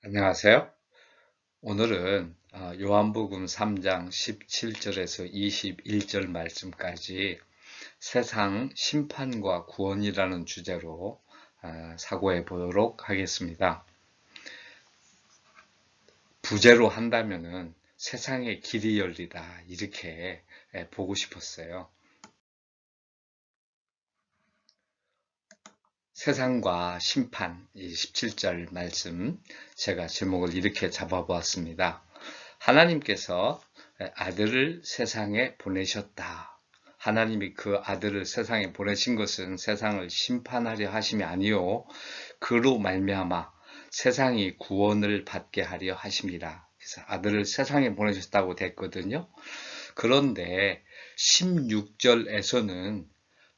안녕하세요. 오늘은 요한복음 3장 17절에서 21절 말씀까지 세상 심판과 구원이라는 주제로 사고해 보도록 하겠습니다. 부제로 한다면은 세상의 길이 열리다 이렇게 보고 싶었어요. 세상과 심판, 이 17절 말씀 제가 제목을 이렇게 잡아보았습니다. 하나님께서 아들을 세상에 보내셨다. 하나님이 그 아들을 세상에 보내신 것은 세상을 심판하려 하심이 아니요 그로 말미암아 세상이 구원을 받게 하려 하심이라. 그래서 아들을 세상에 보내셨다고 됐거든요. 그런데 16절에서는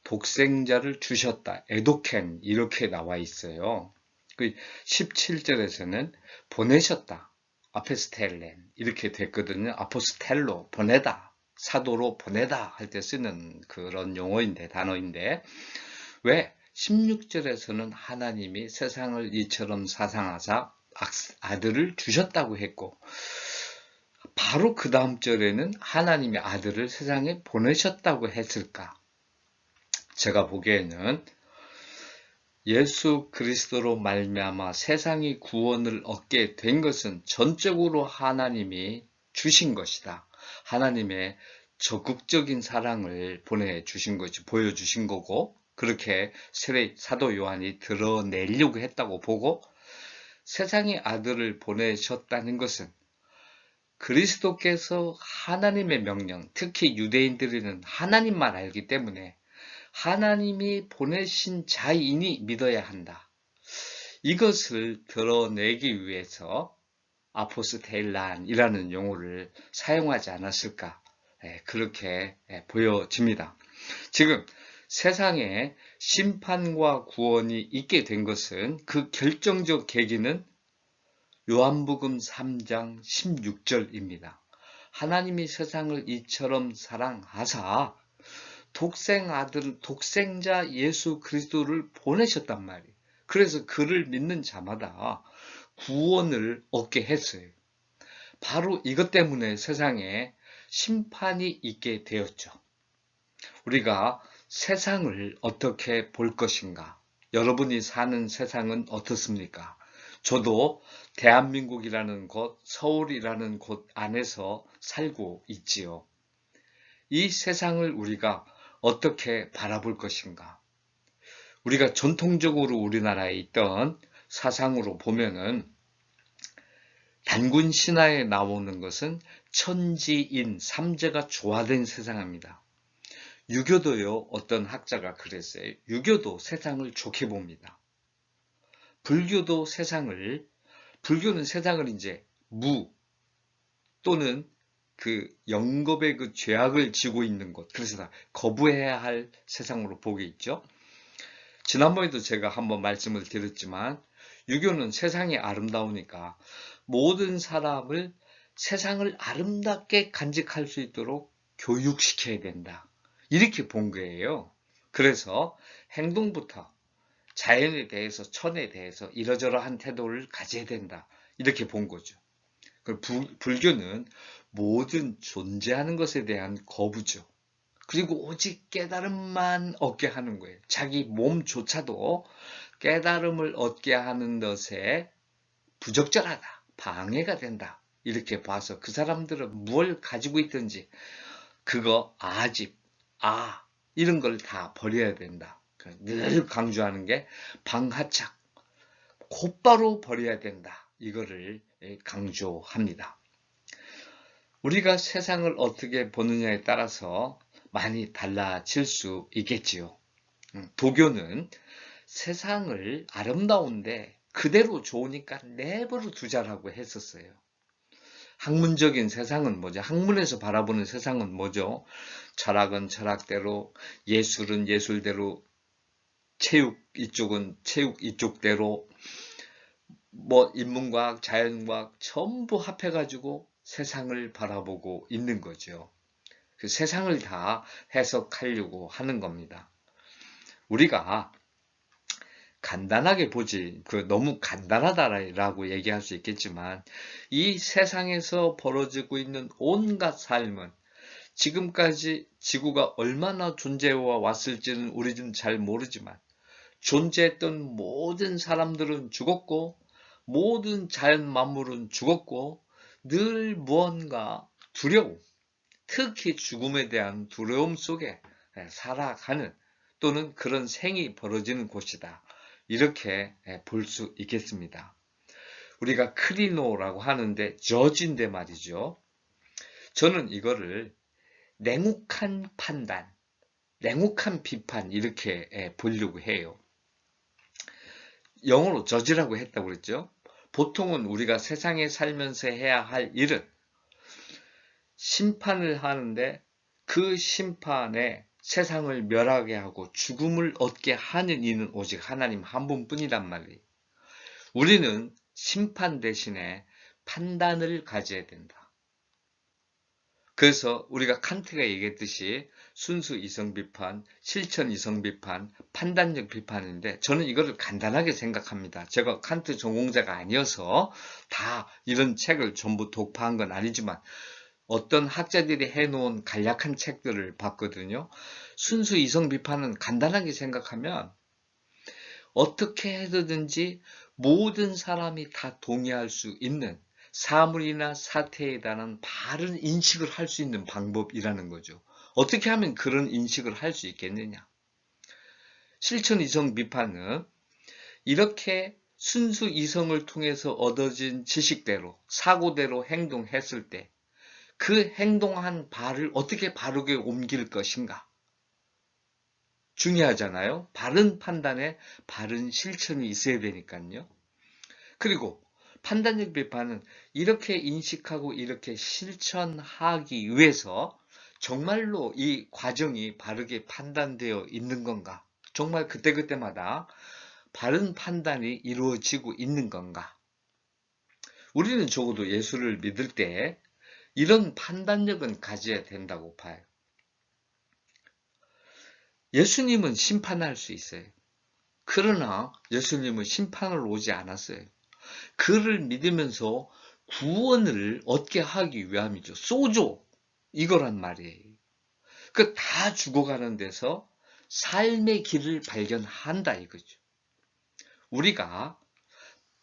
독생자를 주셨다. 에도켄 이렇게 나와 있어요. 17절에서는 보내셨다. 아페스텔렌 이렇게 됐거든요. 아포스텔로 보내다. 사도로 보내다 할 때 쓰는 그런 용어인데 단어인데 왜 16절에서는 하나님이 세상을 이처럼 사상하사 아들을 주셨다고 했고 바로 그 다음 절에는 하나님의 아들을 세상에 보내셨다고 했을까? 제가 보기에는 예수 그리스도로 말미암아 세상이 구원을 얻게 된 것은 전적으로 하나님이 주신 것이다. 하나님의 적극적인 사랑을 보내주신 것이 보여주신 거고 그렇게 사도 요한이 드러내려고 했다고 보고 세상의 아들을 보내셨다는 것은 그리스도께서 하나님의 명령, 특히 유대인들은 하나님만 알기 때문에 하나님이 보내신 자인이 믿어야 한다. 이것을 드러내기 위해서 아포스텔란이라는 용어를 사용하지 않았을까 그렇게 보여집니다. 지금 세상에 심판과 구원이 있게 된 것은 그 결정적 계기는 요한복음 3장 16절입니다. 하나님이 세상을 이처럼 사랑하사 독생자 예수 그리스도를 보내셨단 말이에요. 그래서 그를 믿는 자마다 구원을 얻게 했어요. 바로 이것 때문에 세상에 심판이 있게 되었죠. 우리가 세상을 어떻게 볼 것인가? 여러분이 사는 세상은 어떻습니까? 저도 대한민국이라는 곳, 서울이라는 곳 안에서 살고 있지요. 이 세상을 우리가 어떻게 바라볼 것인가? 우리가 전통적으로 우리나라에 있던 사상으로 보면은 단군 신화에 나오는 것은 천지인 삼재가 조화된 세상입니다. 유교도요, 어떤 학자가 그랬어요. 유교도 세상을 좋게 봅니다. 불교는 세상을 이제 또는 그 영겁의 그 죄악을 지고 있는 것, 그래서 다 거부해야 할 세상으로 보게 있죠. 지난번에도 제가 한번 말씀을 드렸지만 유교는 세상이 아름다우니까 모든 사람을 세상을 아름답게 간직할 수 있도록 교육시켜야 된다. 이렇게 본 거예요. 그래서 행동부터 자연에 대해서 천에 대해서 이러저러한 태도를 가져야 된다. 이렇게 본 거죠. 불교는 모든 존재하는 것에 대한 거부죠. 그리고 오직 깨달음만 얻게 하는 거예요. 자기 몸조차도 깨달음을 얻게 하는 것에 부적절하다, 방해가 된다. 이렇게 봐서 그 사람들은 뭘 가지고 있든지 그거 아집, 이런 걸 다 버려야 된다. 늘 강조하는 게 방하착, 곧바로 버려야 된다. 이거를 강조합니다. 우리가 세상을 어떻게 보느냐에 따라서 많이 달라질 수 있겠지요. 도교는 세상을 아름다운데 그대로 좋으니까 내버려 두자라고 했었어요. 학문적인 세상은 뭐죠? 학문에서 바라보는 세상은 뭐죠? 철학은 철학대로, 예술은 예술대로, 체육 이쪽은 체육 이쪽대로, 인문과학, 자연과학 전부 합해가지고 세상을 바라보고 있는 거죠. 그 세상을 다 해석하려고 하는 겁니다. 우리가 간단하게 보지, 너무 간단하다라고 얘기할 수 있겠지만, 이 세상에서 벌어지고 있는 온갖 삶은 지금까지 지구가 얼마나 존재해 왔을지는 우리는 잘 모르지만, 존재했던 모든 사람들은 죽었고, 모든 자연 만물은 죽었고, 늘 무언가 두려움, 특히 죽음에 대한 두려움 속에 살아가는 또는 그런 생이 벌어지는 곳이다. 이렇게 볼 수 있겠습니다. 우리가 크리노라고 하는데 저지인데 말이죠. 저는 이거를 냉혹한 판단, 냉혹한 비판 이렇게 보려고 해요. 영어로 저지라고 했다고 그랬죠. 보통은 우리가 세상에 살면서 해야 할 일은 심판을 하는데 그 심판에 세상을 멸하게 하고 죽음을 얻게 하는 이는 오직 하나님 한 분뿐이란 말이에요. 우리는 심판 대신에 판단을 가져야 된다. 그래서 우리가 칸트가 얘기했듯이 순수 이성 비판, 실천 이성 비판, 판단적 비판인데 저는 이거를 간단하게 생각합니다. 제가 칸트 전공자가 아니어서 다 이런 책을 전부 독파한 건 아니지만 어떤 학자들이 해놓은 간략한 책들을 봤거든요. 순수 이성 비판은 간단하게 생각하면 어떻게 해서든지 모든 사람이 다 동의할 수 있는 사물이나 사태에 대한 바른 인식을 할 수 있는 방법이라는 거죠. 어떻게 하면 그런 인식을 할 수 있겠느냐. 실천 이성 비판은 이렇게 순수 이성을 통해서 얻어진 지식대로 사고대로 행동했을 때 그 행동한 바를 어떻게 바르게 옮길 것인가 중요하잖아요. 바른 판단에 바른 실천이 있어야 되니까요. 그리고 판단적 비판은 이렇게 인식하고 이렇게 실천하기 위해서 정말로 이 과정이 바르게 판단되어 있는 건가? 정말 그때그때마다 바른 판단이 이루어지고 있는 건가? 우리는 적어도 예수를 믿을 때 이런 판단력은 가져야 된다고 봐요. 예수님은 심판할 수 있어요. 그러나 예수님은 심판을 오지 않았어요. 그를 믿으면서 구원을 얻게 하기 위함이죠. 소조 이거란 말이에요. 다 죽어가는 데서 삶의 길을 발견한다 이거죠. 우리가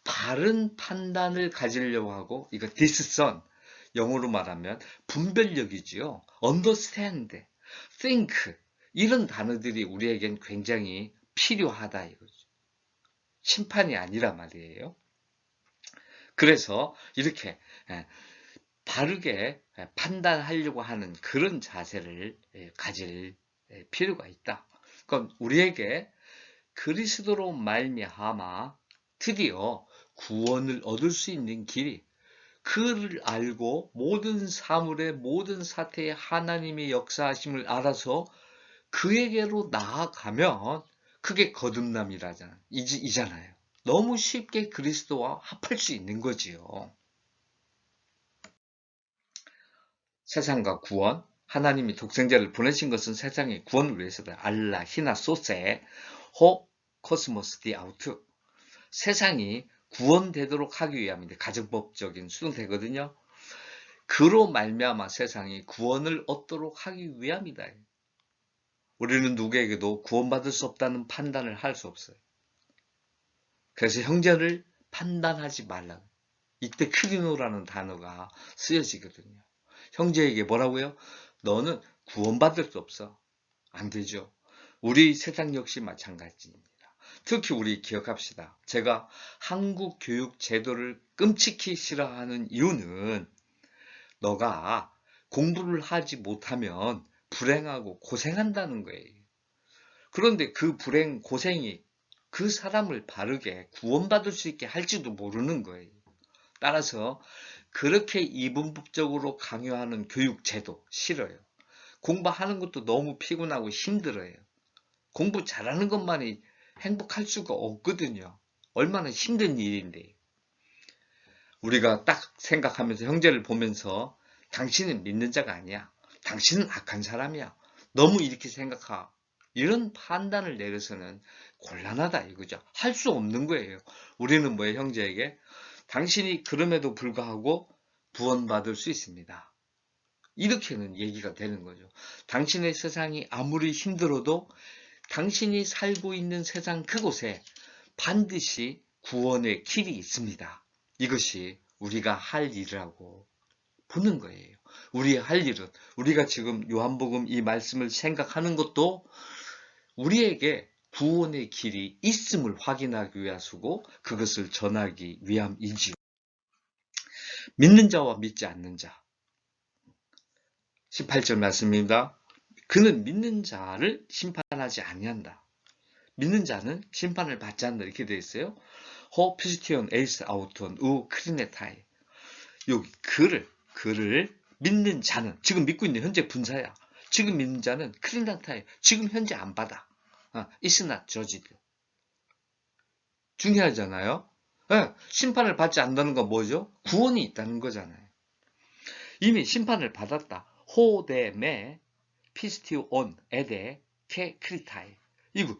바른 판단을 가지려고 하고 이거 discern 영어로 말하면 분별력이지요. understand, think 이런 단어들이 우리에겐 굉장히 필요하다 이거죠. 심판이 아니라 말이에요. 그래서 이렇게 바르게 판단하려고 하는 그런 자세를 가질 필요가 있다. 그럼 우리에게 그리스도로 말미암아 드디어 구원을 얻을 수 있는 길이 그를 알고 모든 사물의 모든 사태에 하나님의 역사하심을 알아서 그에게로 나아가면 그게 이잖아요. 너무 쉽게 그리스도와 합할 수 있는 거지요. 세상과 구원, 하나님이 독생자를 보내신 것은 세상의 구원을 위해서다. 알라, 히나, 소세, 호, 코스모스, 디아우트. 세상이 구원되도록 하기 위함인데 가정법적인 수동태거든요. 그로 말미암아 세상이 구원을 얻도록 하기 위함이다. 우리는 누구에게도 구원받을 수 없다는 판단을 할 수 없어요. 그래서 형제를 판단하지 말라. 이때 크리노라는 단어가 쓰여지거든요. 형제에게 뭐라고요? 너는 구원받을 수 없어. 안 되죠. 우리 세상 역시 마찬가지입니다. 특히 우리 기억합시다. 제가 한국 교육 제도를 끔찍히 싫어하는 이유는 너가 공부를 하지 못하면 불행하고 고생한다는 거예요. 그런데 그 불행, 고생이 그 사람을 바르게 구원받을 수 있게 할지도 모르는 거예요. 따라서 그렇게 이분법적으로 강요하는 교육 제도 싫어요. 공부하는 것도 너무 피곤하고 힘들어요. 공부 잘하는 것만이 행복할 수가 없거든요. 얼마나 힘든 일인데. 우리가 딱 생각하면서 형제를 보면서 당신은 믿는 자가 아니야. 당신은 악한 사람이야. 너무 이렇게 생각하. 이런 판단을 내려서는 곤란하다 이거죠. 할 수 없는 거예요. 우리는 뭐예요? 형제에게 당신이 그럼에도 불구하고 구원받을 수 있습니다. 이렇게는 얘기가 되는 거죠. 당신의 세상이 아무리 힘들어도 당신이 살고 있는 세상 그곳에 반드시 구원의 길이 있습니다. 이것이 우리가 할 일이라고 보는 거예요. 우리의 할 일은 우리가 지금 요한복음 이 말씀을 생각하는 것도 우리에게 구원의 길이 있음을 확인하기 위해서고 그것을 전하기 위함이지요. 믿는 자와 믿지 않는 자. 18절 말씀입니다. 그는 믿는 자를 심판하지 아니한다. 믿는 자는 심판을 받지 않는다. 이렇게 되어 있어요. 호 피스티온 에이스 아우톤 우 크리네타이. 여기 그를 믿는 자는 지금 믿고 있는 현재 분사야. 지금 믿는 자는 크리네타이. 지금 현재 안 받아. It's not judged. 중요하잖아요. 네, 심판을 받지 않는다는 건 뭐죠? 구원이 있다는 거잖아요. 이미 심판을 받았다. 호데메 피스티온 에데 케 크리타이. 이거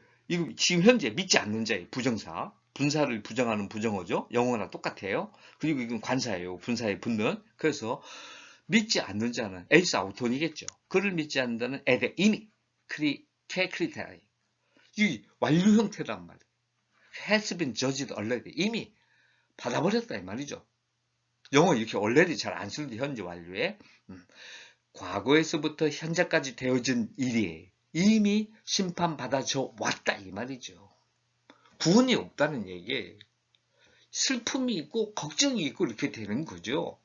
지금 현재 믿지 않는 자의 부정사. 분사를 부정하는 부정어죠. 영어나 똑같아요. 그리고 이건 관사예요. 분사에 붙는. 그래서 믿지 않는 자는 에이스 아우톤이겠죠. 그를 믿지 않는다는 에데 이미 케 크리타이. 이 완료 형태란 말이에요. has been judged already. 이미 받아버렸다 이 말이죠. 영어 이렇게 already 잘 안 쓰는데 현재 완료에 과거에서부터 현재까지 되어진 일이에요. 이미 심판받아져 왔다 이 말이죠. 구원이 없다는 얘기예요. 슬픔이 있고 걱정이 있고 이렇게 되는 거죠.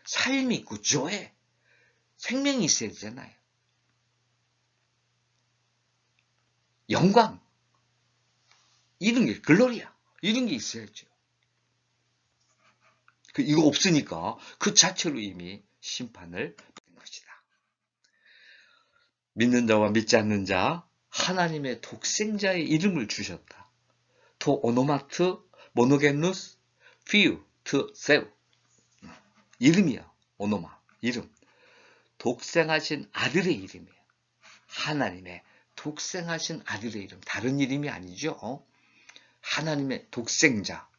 삶이 있고 조회, 생명이 있어야 되잖아요. 영광, 이런 게 글로리아, 이런 게 있어야죠. 이거 없으니까 그 자체로 이미 심판을 받은 것이다. 믿는 자와 믿지 않는 자, 하나님의 독생자의 이름을 주셨다. 토 오노마트 모노게누스 피우 트 세우. 이름이야. 오노마 이름. 독생하신 아들의 이름이에요. 하나님의 독생하신 아들의 이름. 다른 이름이 아니죠. 하나님의 독생자.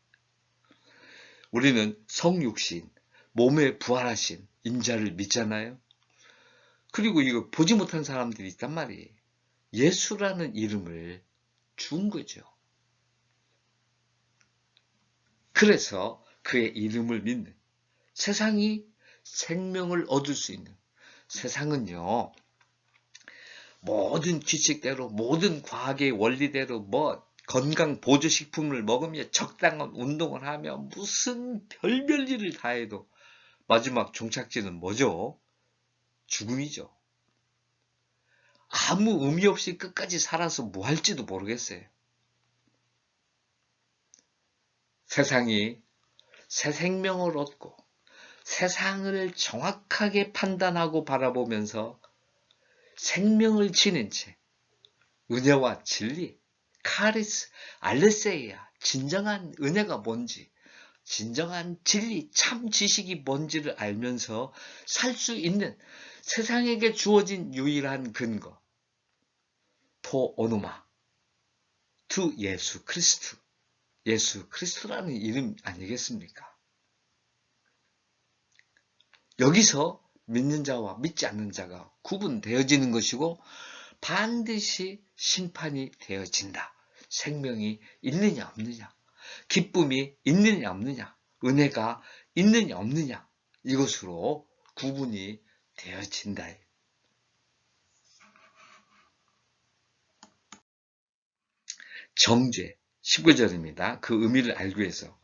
우리는 성육신, 몸에 부활하신 인자를 믿잖아요. 그리고 이거 보지 못한 사람들이 있단 말이에요. 예수라는 이름을 준 거죠. 그래서 그의 이름을 믿는 세상이 생명을 얻을 수 있는 세상은요. 모든 규칙대로 모든 과학의 원리대로 건강 보조식품을 먹으며 적당한 운동을 하며 무슨 별별 일을 다 해도 마지막 종착지는 뭐죠? 죽음이죠. 아무 의미 없이 끝까지 살아서 뭐 할지도 모르겠어요. 세상이 새 생명을 얻고 세상을 정확하게 판단하고 바라보면서 생명을 지닌 채 은혜와 진리, 카리스, 알레세이아, 진정한 은혜가 뭔지, 진정한 진리, 참 지식이 뭔지를 알면서 살 수 있는 세상에게 주어진 유일한 근거, 토 오노마, 투 예수 그리스도, 예수 그리스도라는 이름 아니겠습니까? 여기서 믿는 자와 믿지 않는 자가 구분되어지는 것이고 반드시 심판이 되어진다. 생명이 있느냐 없느냐, 기쁨이 있느냐 없느냐, 은혜가 있느냐 없느냐, 이것으로 구분이 되어진다. 정죄 19절입니다. 그 의미를 알기 위해서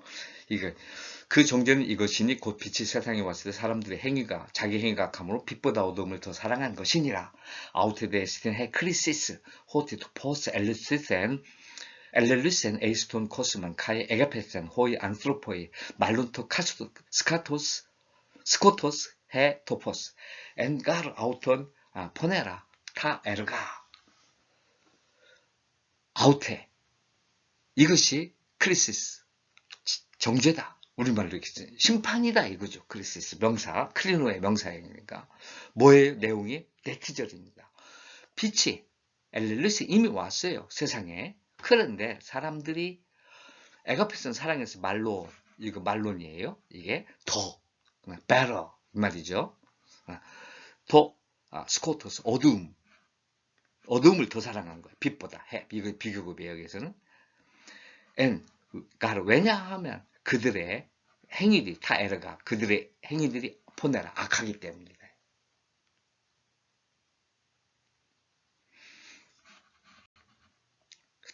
그 정죄는 이것이니 곧 빛이 세상에 왔을 때 사람들의 행위가 자기 행위가 악함으로 빛보다 어둠을 더 사랑한 것이니라. 아우테데스틴 해 크리시스 호티토 포스 엘렐루센 에이스톤 코스만 카이 에가페센 호이 안스로포이 말룬토 스코토스 해 토포스 엔가르 아우톤 포네라 타 에르가. 아우테, 이것이 크리시스 정죄다. 우리말로 이렇게 심판이다 이거죠. 크리시스 명사, 크리노의 명사이니까. 뭐예요? 내용이 네티절입니다. 빛이 엘렐루스 이미 왔어요. 세상에. 그런데 사람들이 에가페스는 사랑에서 말로, 이거 말론이에요. 이게 더, better 이 말이죠. 더, 스코터스, 어두움을 더 사랑한 거예요. 빛보다 해. 이거 비교급이에요. 여기서는. 그러니까 왜냐하면 그들의 행위들이 다 에러가 그들의 행위들이 포네라 악하기 때문이다.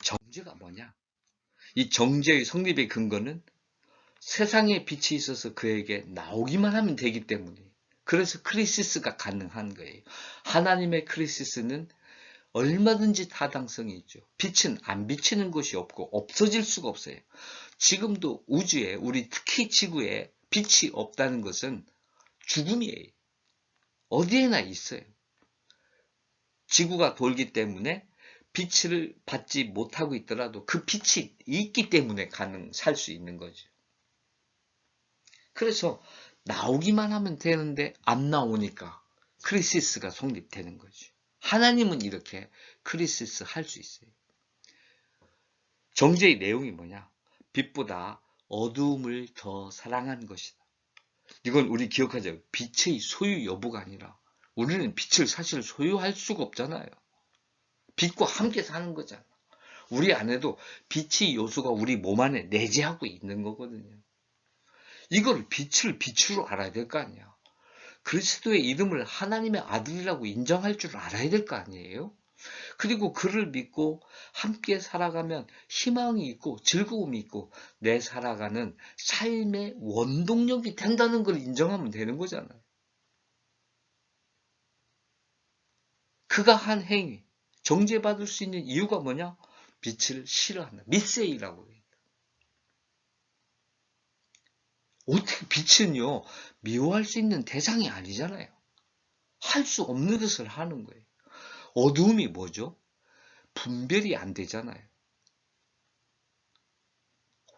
정죄가 뭐냐? 이 정죄의 성립의 근거는 세상에 빛이 있어서 그에게 나오기만 하면 되기 때문에 그래서 크리시스가 가능한 거예요. 하나님의 크리시스는 얼마든지 타당성이 있죠. 빛은 안 비치는 곳이 없고 없어질 수가 없어요. 지금도 우주에 우리 특히 지구에 빛이 없다는 것은 죽음이에요. 어디에나 있어요. 지구가 돌기 때문에 빛을 받지 못하고 있더라도 그 빛이 있기 때문에 살 수 있는 거죠. 그래서 나오기만 하면 되는데 안 나오니까 크리시스가 성립되는 거죠. 하나님은 이렇게 크리시스 할 수 있어요. 정죄의 내용이 뭐냐? 빛보다 어두움을 더 사랑한 것이다. 이건 우리 기억하자. 빛의 소유 여부가 아니라 우리는 빛을 사실 소유할 수가 없잖아요. 빛과 함께 사는 거잖아. 우리 안에도 빛의 요소가 우리 몸 안에 내재하고 있는 거거든요. 이걸 빛을 빛으로 알아야 될 거 아니야. 그리스도의 이름을 하나님의 아들이라고 인정할 줄 알아야 될 거 아니에요. 그리고 그를 믿고 함께 살아가면 희망이 있고 즐거움이 있고 내 살아가는 삶의 원동력이 된다는 걸 인정하면 되는 거잖아요. 그가 한 행위, 정죄받을 수 있는 이유가 뭐냐? 빛을 싫어한다. 미세이라고 해요. 어떻게 빛은요, 미워할 수 있는 대상이 아니잖아요. 할 수 없는 것을 하는 거예요. 어두움이 뭐죠? 분별이 안 되잖아요.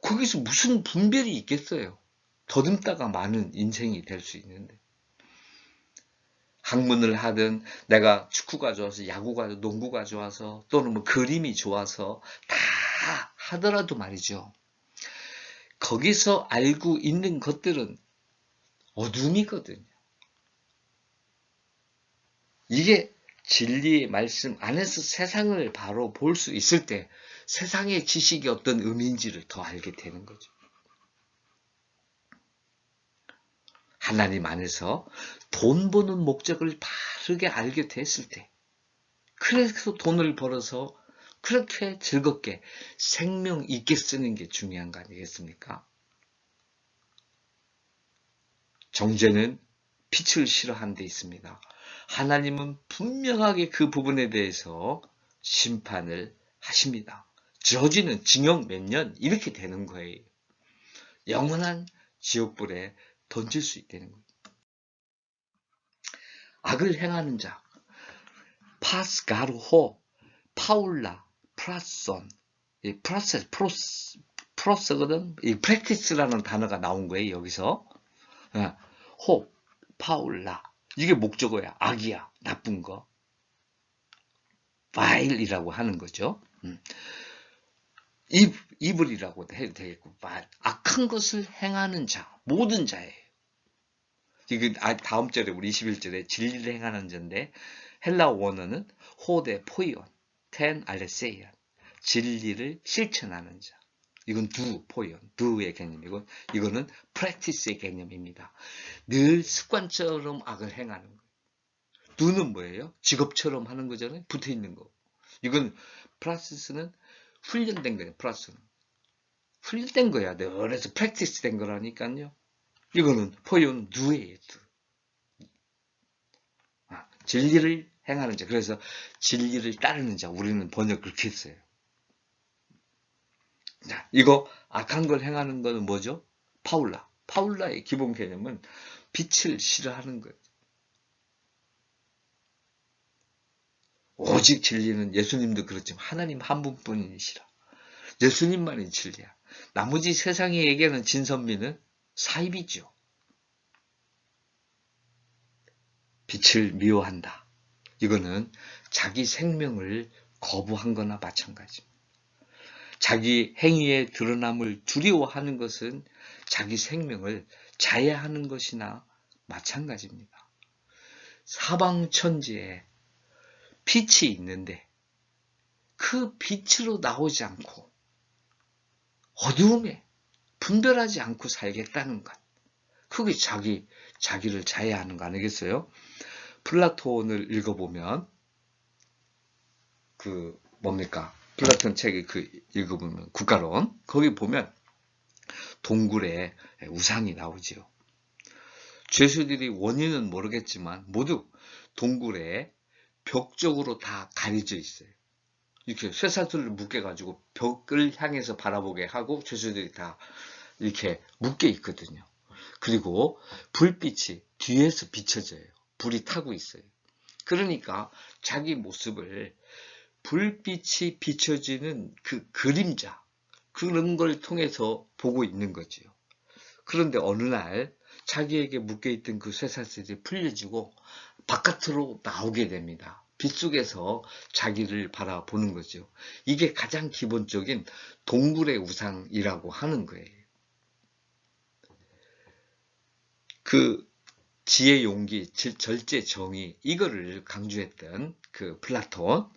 거기서 무슨 분별이 있겠어요? 더듬다가 많은 인생이 될 수 있는데. 학문을 하든 내가 축구가 좋아서 야구가 농구가 좋아서 또는 뭐 그림이 좋아서 다 하더라도 말이죠. 거기서 알고 있는 것들은 어둠이거든요. 이게 진리의 말씀 안에서 세상을 바로 볼 수 있을 때 세상의 지식이 어떤 의미인지를 더 알게 되는 거죠. 하나님 안에서 돈 버는 목적을 바르게 알게 됐을 때 그래서 돈을 벌어서 그렇게 즐겁게 생명 있게 쓰는 게 중요한 거 아니겠습니까? 정죄는 빛을 싫어하는 데 있습니다. 하나님은 분명하게 그 부분에 대해서 심판을 하십니다. 저지는 징역 몇 년 이렇게 되는 거예요. 영원한 지옥불에 던질 수 있다는 거예요. 악을 행하는 자, 파스가르호, 파울라, 프라손, 프로스거든. 이 프랙티스라는 단어가 나온 거예요. 여기서 호, 파울라. 이게 목적어야. 악이야. 나쁜 거. 바일이라고 하는 거죠. 이블이라고 해도 되겠고, 악한 것을 행하는 자, 모든 자예요. 이게 다음 절에 우리 21절에 진리를 행하는 자인데 헬라어 원어는 호데 포이온, 텐 알레세이안, 진리를 실천하는 자. 이건 포이온, 두의 개념이고 이거는 프랙티스의 개념입니다. 늘 습관처럼 악을 행하는 거예요. 두는 뭐예요? 직업처럼 하는 거잖아요. 붙어있는 거. 이건 프라스는 훈련된 거예요. 프라스는. 훈련된 거야. 그래서 프랙티스 된 거라니까요. 이거는 포이온 누예요. 진리를 행하는 자. 그래서 진리를 따르는 자. 우리는 번역 그렇게 했어요. 자, 이거 악한 걸 행하는 거는 뭐죠? 파울라. 파울라의 기본 개념은 빛을 싫어하는 거예요. 오직 진리는 예수님도 그렇지만 하나님 한 분뿐이시라. 예수님만이 진리야. 나머지 세상에 얘기하는 진선미는 사입이죠. 빛을 미워한다. 이거는 자기 생명을 거부한 거나 마찬가지입니다. 자기 행위의 드러남을 두려워하는 것은 자기 생명을 자해하는 것이나 마찬가지입니다. 사방천지에 빛이 있는데 그 빛으로 나오지 않고 어두움에 분별하지 않고 살겠다는 것. 그게 자기를 자해하는 거 아니겠어요? 플라톤을 읽어보면 플라톤 책을 읽어보면 국가론 거기 보면 동굴에 우상이 나오지요. 죄수들이 원인은 모르겠지만 모두 동굴에 벽 쪽으로 다 가려져 있어요. 이렇게 쇠사슬을 묶여가지고 벽을 향해서 바라보게 하고 죄수들이 다 이렇게 묶여 있거든요. 그리고 불빛이 뒤에서 비춰져요. 불이 타고 있어요. 그러니까 자기 모습을 불빛이 비춰지는 그 그림자, 그런 걸 통해서 보고 있는 거지요. 그런데 어느 날 자기에게 묶여있던 그 쇠사슬이 풀려지고 바깥으로 나오게 됩니다. 빛 속에서 자기를 바라보는 거죠. 이게 가장 기본적인 동굴의 우상이라고 하는 거예요. 그 지혜, 용기, 절제, 정의 이거를 강조했던 그 플라톤,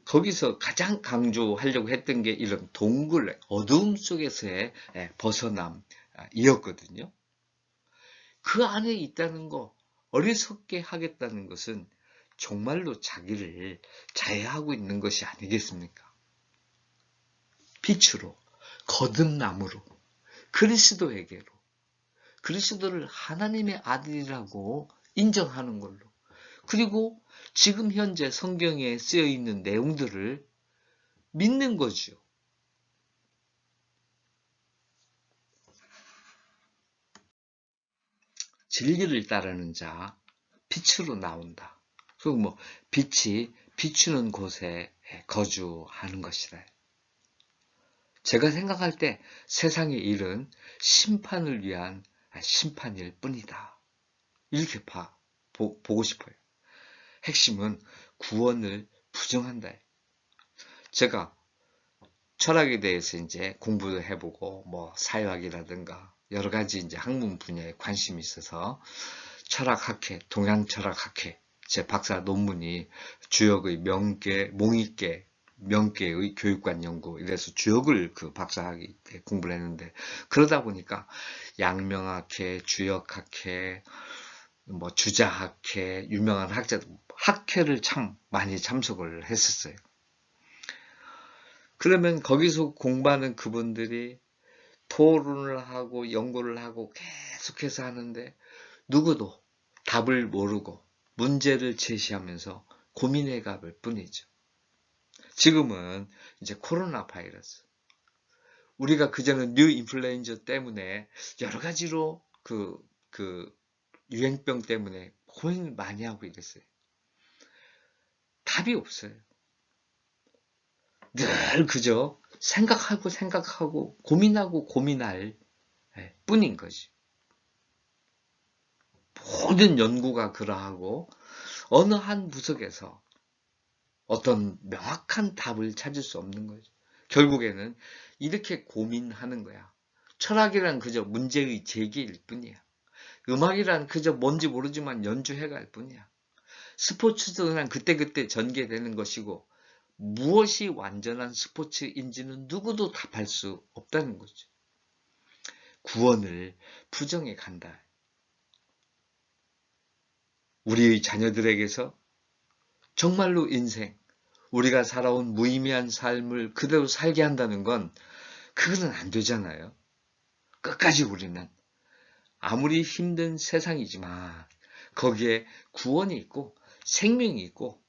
거기서 가장 강조하려고 했던 게 이런 동굴, 어두움 속에서의 벗어남이었거든요. 그 안에 있다는 거, 어리석게 하겠다는 것은 정말로 자기를 자해하고 있는 것이 아니겠습니까? 빛으로, 거듭남으로, 그리스도에게로, 그리스도를 하나님의 아들이라고 인정하는 걸로, 그리고 지금 현재 성경에 쓰여 있는 내용들을 믿는 거죠. 진리를 따르는 자, 빛으로 나온다. 그리고 빛이 비추는 곳에 거주하는 것이다. 제가 생각할 때 세상의 일은 심판을 위한 심판일 뿐이다. 이렇게 보고 싶어요. 핵심은 구원을 부정한다. 제가 철학에 대해서 이제 공부도 해보고 사회학이라든가 여러 가지 이제 학문 분야에 관심이 있어서 철학학회, 동양철학학회 제 박사 논문이 주역의 명계의 교육관 연구 이래서 주역을 그 박사학위 때 공부를 했는데 그러다 보니까 양명학회, 주역학회, 주자학회, 유명한 학자들 학회를 참 많이 참석을 했었어요. 그러면 거기서 공부하는 그분들이 토론을 하고 연구를 하고 계속해서 하는데 누구도 답을 모르고 문제를 제시하면서 고민해 갈 뿐이죠. 지금은 이제 코로나 바이러스. 우리가 그전에 뉴 인플루엔자 때문에 여러 가지로 그 유행병 때문에 고민을 많이 하고 이랬어요. 답이 없어요. 늘 그저 생각하고 고민할 뿐인 거지. 모든 연구가 그러하고 어느 한 구석에서 어떤 명확한 답을 찾을 수 없는 거죠. 결국에는 이렇게 고민하는 거야. 철학이란 그저 문제의 제기일 뿐이야. 음악이란 그저 뭔지 모르지만 연주해갈 뿐이야. 스포츠도 그냥 그때그때 전개되는 것이고 무엇이 완전한 스포츠인지는 누구도 답할 수 없다는 거죠. 구원을 부정해 간다. 우리의 자녀들에게서 정말로 인생, 우리가 살아온 무의미한 삶을 그대로 살게 한다는 건 그거는 안 되잖아요. 끝까지 우리는 아무리 힘든 세상이지만 거기에 구원이 있고 생명이 있고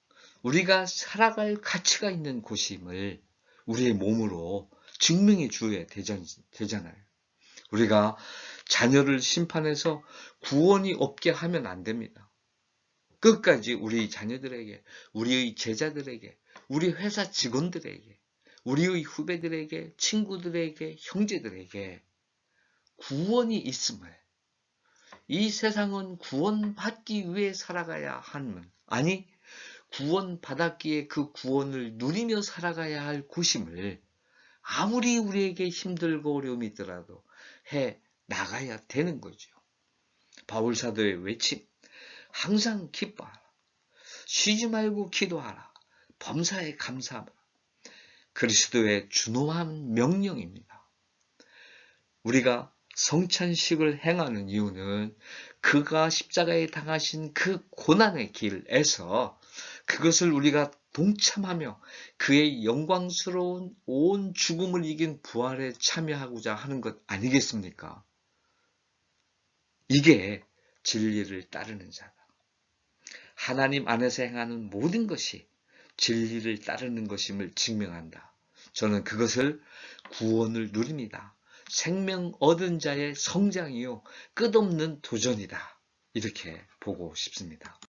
우리가 살아갈 가치가 있는 곳임을 우리의 몸으로 증명해 줘야 되잖아요. 우리가 자녀를 심판해서 구원이 없게 하면 안 됩니다. 끝까지 우리 자녀들에게, 우리의 제자들에게, 우리 회사 직원들에게, 우리의 후배들에게, 친구들에게, 형제들에게 구원이 있음을, 이 세상은 구원받기 위해 살아가야 하는, 아니 구원받았기에 그 구원을 누리며 살아가야 할 곳임을 아무리 우리에게 힘들고 어려움이 있더라도 해 나가야 되는 거죠. 바울 사도의 외침, 항상 기뻐하라. 쉬지 말고 기도하라. 범사에 감사하라. 그리스도의 준엄한 명령입니다. 우리가 성찬식을 행하는 이유는 그가 십자가에 당하신 그 고난의 길에서 그것을 우리가 동참하며 그의 영광스러운 온 죽음을 이긴 부활에 참여하고자 하는 것 아니겠습니까? 이게 진리를 따르는 자다. 하나님 안에서 행하는 모든 것이 진리를 따르는 것임을 증명한다. 저는 그것을 구원을 누립니다. 생명 얻은 자의 성장이요 끝없는 도전이다. 이렇게 보고 싶습니다.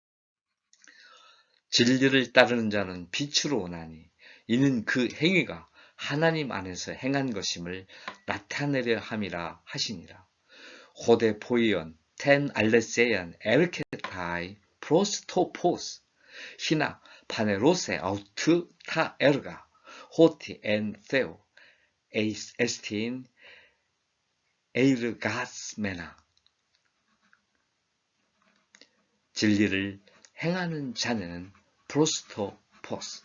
진리를 따르는 자는 빛으로 오나니 이는 그 행위가 하나님 안에서 행한 것임을 나타내려 함이라 하시니라. 호데 포이언 텐 알레세안 에르케타이 프로스토포스 히나 파네로세 아우트 타 에르가 호티 엔 세오 에스틴 에이르가스메나. 진리를 행하는 자는 프로스토포스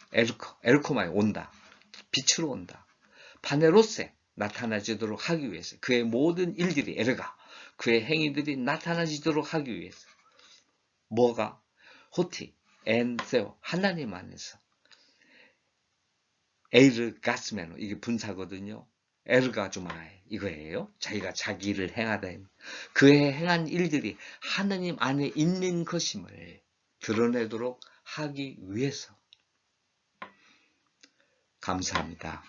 에르코마에 온다. 빛으로 온다. 파네로세 나타나지도록 하기 위해서 그의 모든 일들이 에르가 그의 행위들이 나타나지도록 하기 위해서 뭐가 호티 엔세오 하나님 안에서 에이르 가스메노 이게 분사거든요. 에르가주마에 이거예요. 자기가 자기 일을 행하다. 그의 행한 일들이 하나님 안에 있는 것임을 드러내도록 하기 위해서. 감사합니다.